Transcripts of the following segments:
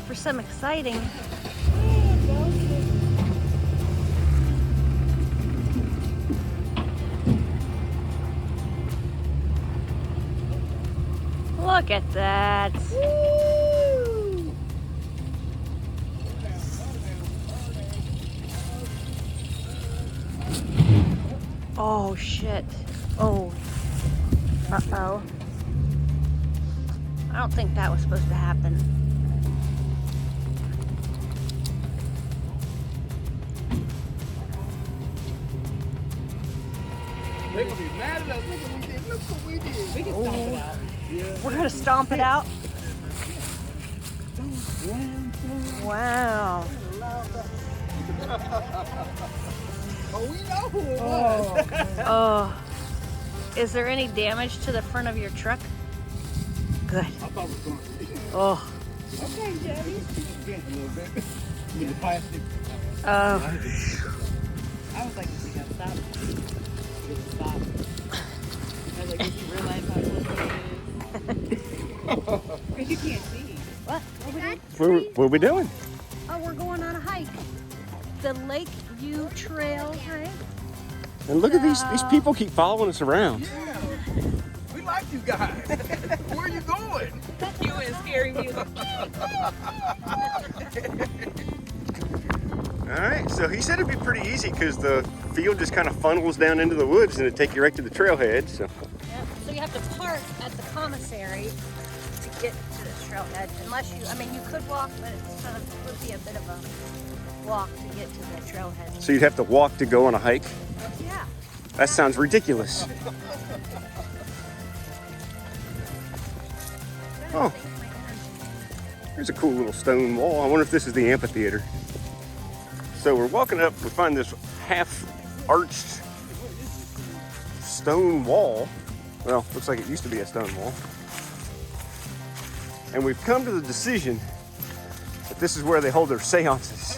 for some exciting. Look at that. Woo! Oh shit. Oh. Uh-oh. I don't think that was supposed to happen. They're gonna be mad at us. Look what we did. We can stomp it out. Yeah. We're gonna stomp it out. Wow. Oh, we know who it was. Oh. Is there any damage to the front of your truck? Good. I thought it was going to be. Oh. Okay, Debbie. Again, a little bit. With the plastic. Oh. I was like, we gotta stop. We gotta stop. I was like, did you realize how close it is? Because you can't see. What? What are we doing? Oh, we're going on a hike. The Lakeview Trail hike. And look at these people keep following us around. Yeah. We like you guys. Where are you going? You and scary music. All right, so he said it'd be pretty easy because the field just kind of funnels down into the woods and it'd take you right to the trailhead. So. Yeah. So you have to park at the commissary to get to the trailhead. Unless you, I mean, you could walk, but it's kind of would be a bit of a walk to get to the trailhead. So you'd have to walk to go on a hike? Yeah. That sounds ridiculous. Oh, here's a cool little stone wall. I wonder if this is the amphitheater. So we're walking up, we find this half-arched stone wall. Well, looks like it used to be a stone wall. And we've come to the decision that this is where they hold their seances.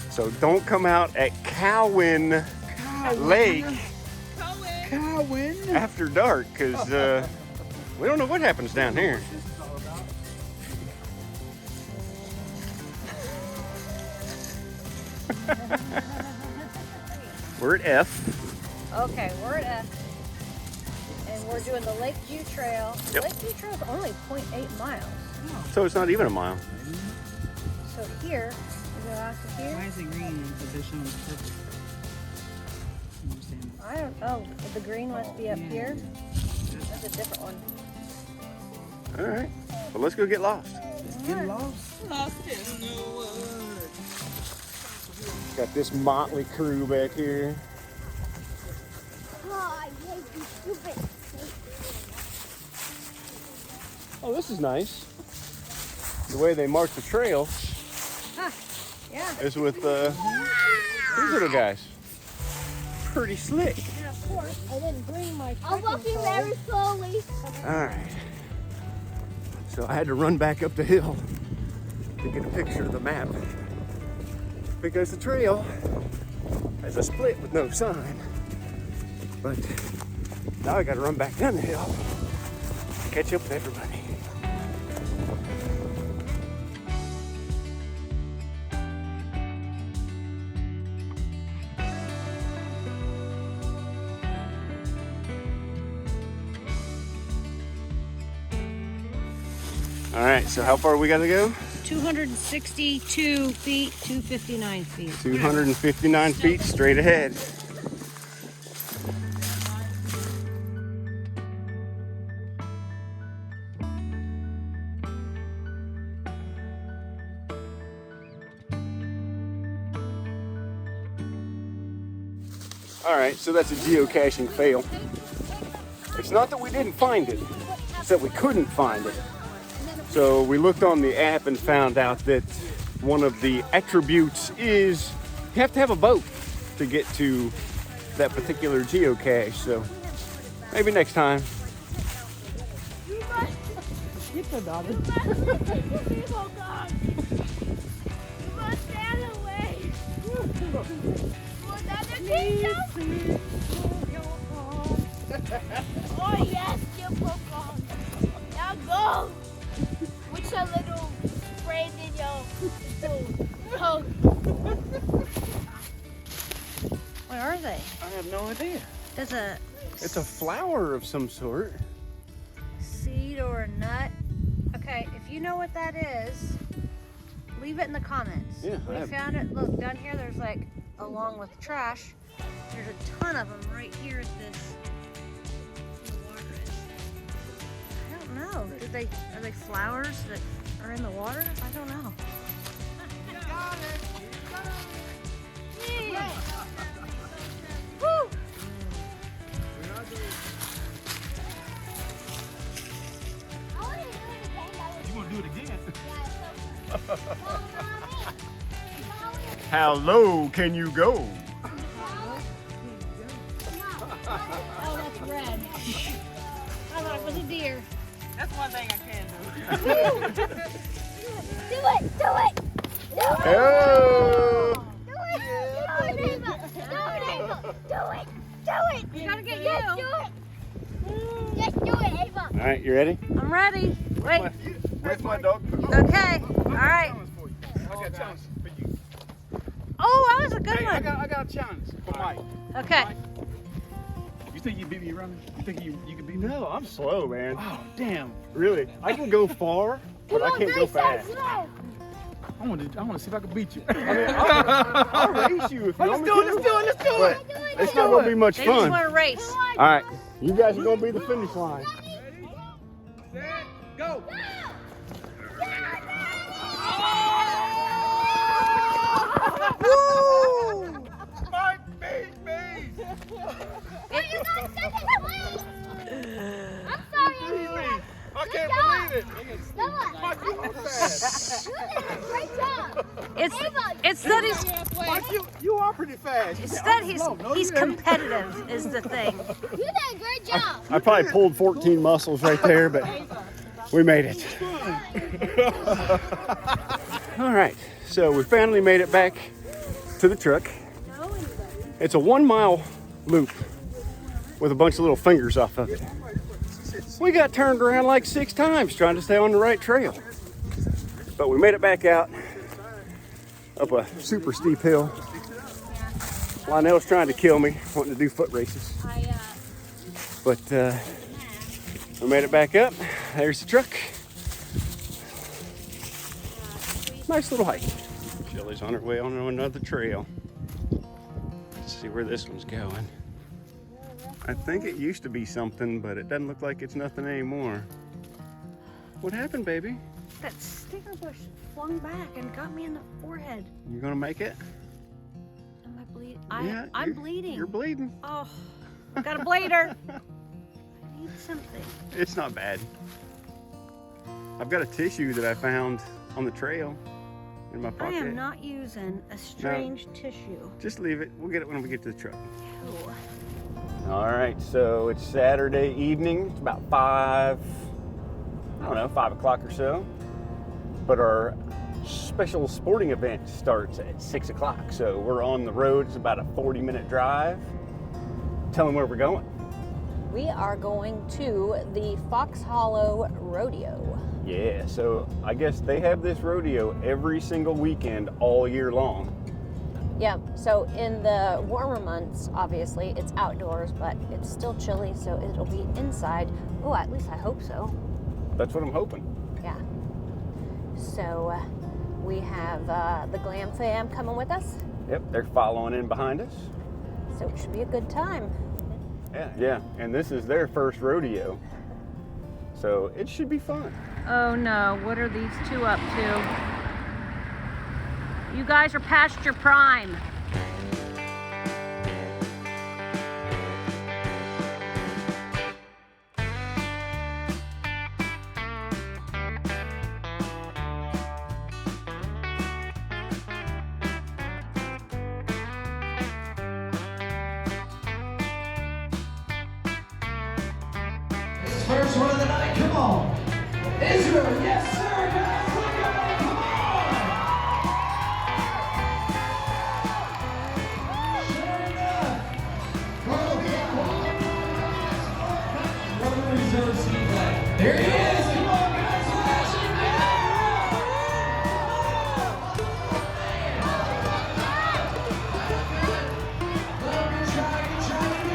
So don't come out at Cowan Lake Cowan. after dark, because we don't know what happens down here. We're at F. Okay, we're at F. And we're doing the Lakeview Trail. Yep. Lakeview Trail is only 0.8 miles. So it's not even a mile. So here, we go out to Why here. is it green and but they're showing purple? I don't, oh, the green must be up here. That's a different one. All right, well, let's go get lost. Get lost. Lost in the woods. Got this motley crew back here. Oh, I hate you stupid. Oh, this is nice. The way they mark the trail Yeah. is with these little guys. Pretty slick. And of course, I didn't bring my I'm walking very slowly. All right. So I had to run back up the hill to get a picture of the map because the trail has a split with no sign. But now I got to run back down the hill to catch up with everybody. All right, so how far we got to go? 262 feet, 259 feet. 259 feet straight ahead. All right, so that's a geocaching fail. It's not that we didn't find it, it's that we couldn't find it. So we looked on the app and found out that one of the attributes is you have to have a boat to get to that particular geocache. So maybe next time. Get the dog. Oh God! You must stand away. Oh yes, you broke off. Now go. With your little spray What is? It's a flower of some sort. Seed or a nut. Okay, if you know what that is, leave it in the comments. Yeah, We found it. Look, down here there's like, along with the trash, there's a ton of them right here at this. Where the water is. I don't know. Are they flowers that are in the water? I don't know. Yeah. Woo! You want to do it again? How low can you go? Oh, that's red. I thought it was a deer. That's one thing I can do. Do it! Do it! Do it! Oh! Do it! Do it, Ava! Do it, Ava! Do it! Do it! We gotta get Just you. do it! Just do it, Ava! All right, you ready? I'm ready. Wait. Where's my dog? Okay. All right. I got a challenge for you. Oh, that was a good Hey, I one. got a challenge for Mike. Okay. You think you beat me running? You think you can beat me? No, I'm slow, man. Oh, damn. Really, I can go far, but I can't go fast. I want to see if I can beat you. I mean, I'll race you if you want me to. Let's do it. But it's not gonna be much They just fun. want to race. All right, you guys are gonna be the finish line. Set, go. Woo! Mike beat me. I'm sorry, Ava! I can't believe it. Do Mike, you are fast. it! Great job! It's that Mike, you are pretty fast. he's competitive is the thing. You did a great job! I probably pulled 14 muscles right there, but we made it. All right, so we finally made it back to the truck. It's a 1 mile loop with a bunch of little fingers off of it. We got turned around like 6 times trying to stay on the right trail. But we made it back out up a super steep hill. Lionel's trying to kill me, wanting to do foot races. But we made it back up. There's the truck. Nice little hike. Shelly's on her way on another trail. Let's see where this one's going. I think it used to be something, but it doesn't look like it's nothing anymore. What happened, baby? That sticker bush flung back and got me in the forehead. You gonna make it? Am I bleeding? Yeah, I'm you're- bleeding. You're bleeding. Oh, I got a blader. I need something. It's not bad. I've got a tissue that I found on the trail in my I pocket. am not using a strange tissue. Just leave it. We'll get it when we get to the truck. Ew. All right, so it's Saturday evening. It's about 5 o'clock or so. But our special sporting event starts at 6 o'clock. So we're on the road. It's about a 40-minute drive. Tell them where we're going. We are going to the Fox Hollow Rodeo. Yeah, so I guess they have this rodeo every single weekend all year long. Yeah, so in the warmer months, obviously, it's outdoors, but it's still chilly, so it'll be inside. Oh, at least I hope so. That's what I'm hoping. Yeah. So we have the Glam Fam coming with us, Yep, they're following in behind us. so it should be a good time. Yeah, and this is their first rodeo. So it should be fun. Oh no, what are these two up to? You guys are past your prime. First one of the night, come on. Israel, yes sir, guys, look at it, come on. Sure enough. Reserve seat back. There he is, come on guys, flashing down. Good try,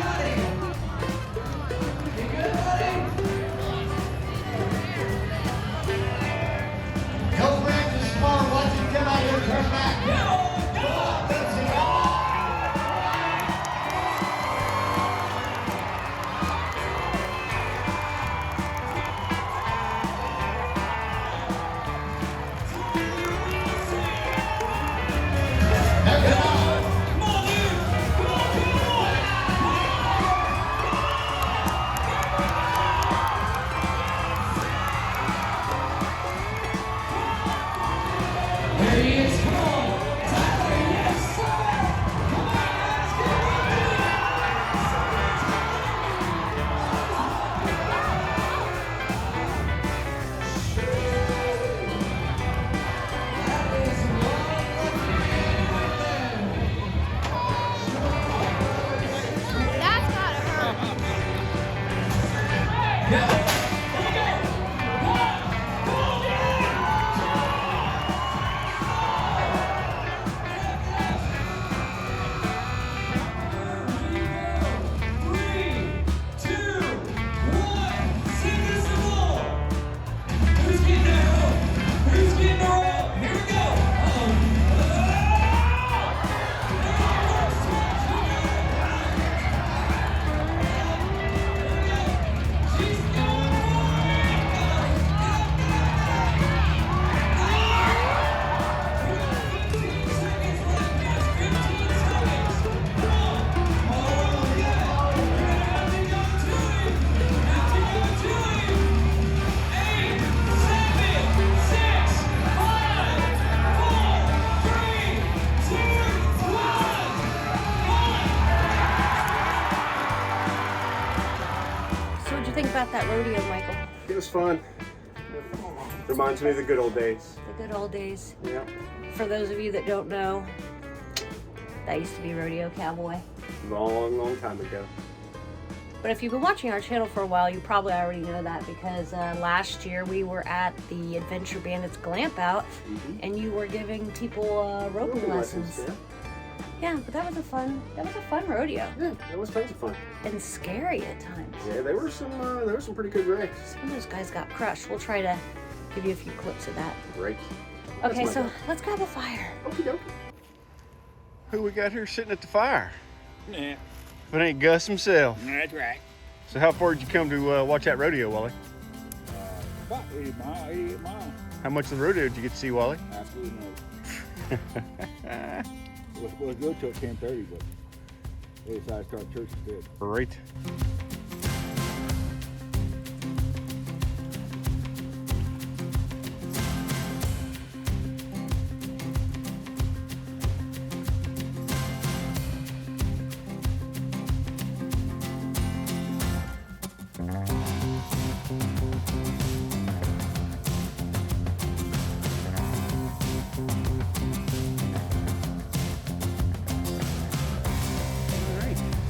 About that rodeo, Michael. It was fun. Reminds me of the good old days. The good old days. Yeah. For those of you that don't know, that used to be Rodeo Cowboy. Long, long time ago. But if you've been watching our channel for a while, you probably already know that because last year we were at the Adventure Bandits Glamp Out, and you were giving people roping lessons. Yeah, but that was a fun rodeo. Yeah, that was tons of fun. And scary at times. Yeah, there were some pretty good wrecks. Some of those guys got crushed. We'll try to give you a few clips of that. Great. Okay, so let's grab a fire. Okie dokie. Who we got here sitting at the fire? Yeah, If it ain't Gus himself. that's right. So how far did you come to watch that rodeo, Wally? About 88 miles. How much of the rodeo did you get to see, Wally? Absolutely no. We'll go till 10:30, but they decided to start church instead. Great.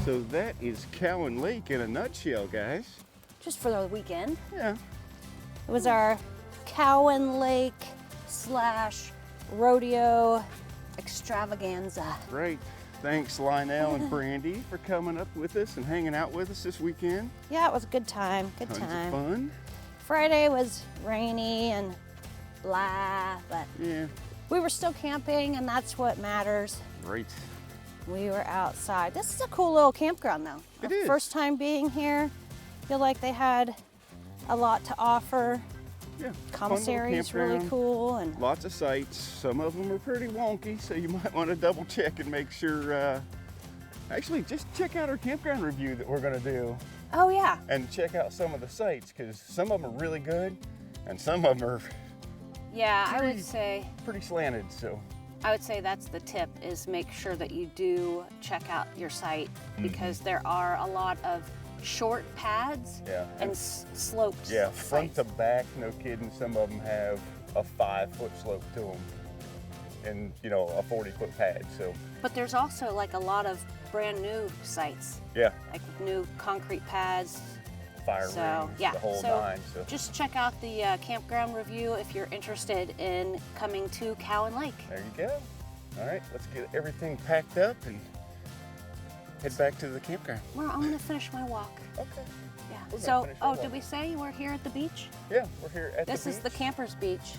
So that is Cowan Lake in a nutshell, guys. Just for the weekend. Yeah. It was our Cowan Lake / rodeo extravaganza. Great. Thanks, Lionel and Brandy, for coming up with us and hanging out with us this weekend. Yeah, it was a good time. Good Tons time. of fun. Friday was rainy and blah, but Yeah. we were still camping, and that's what matters. Great. We were outside. This is a cool little campground, though. It is. First time being here. Feel like they had a lot to offer. Yeah. Commissary is really cool, and Lots of sites. Some of them are pretty wonky, so you might want to double check and make sure. Actually, just check out our campground review that we're going to do, oh yeah, and check out some of the sites because some of them are really good, and some of them are yeah. I Pretty- would say pretty slanted. So that's the tip: is make sure that you do check out your site because there are a lot of short pads yeah. and slopes. Yeah, front to back, no kidding. Some of them have a 5-foot slope to them, and a 40-foot pad. So But there's also like a lot of brand new sites, yeah, like new concrete pads. fire So rings, yeah, the whole so nine. So just check out the campground review if you're interested in coming to Cowan Lake. there you go. All right, let's get everything packed up and head back to the campground. Well, I'm gonna finish my walk. Okay. Yeah. We're gonna So, finish our did walk. we say we're here at the beach? Yeah, we're here at This the is beach. the campers' beach.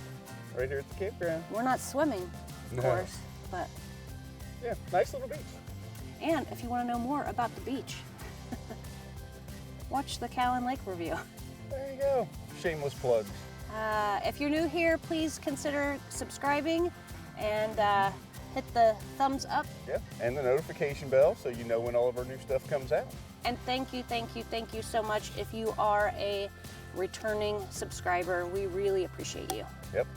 Right here at the campground. We're not swimming, of No. course, but Yeah, nice little beach. and if you want to know more about the beach, watch the Cowan Lake review. There you go. Shameless plugs. If you're new here, please consider subscribing and hit the thumbs up. Yeah, and the notification bell so you know when all of our new stuff comes out. And thank you so much if you are a returning subscriber. We really appreciate you. Yep.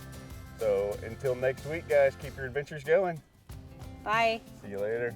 So until next week, guys, keep your adventures going. Bye. See you later.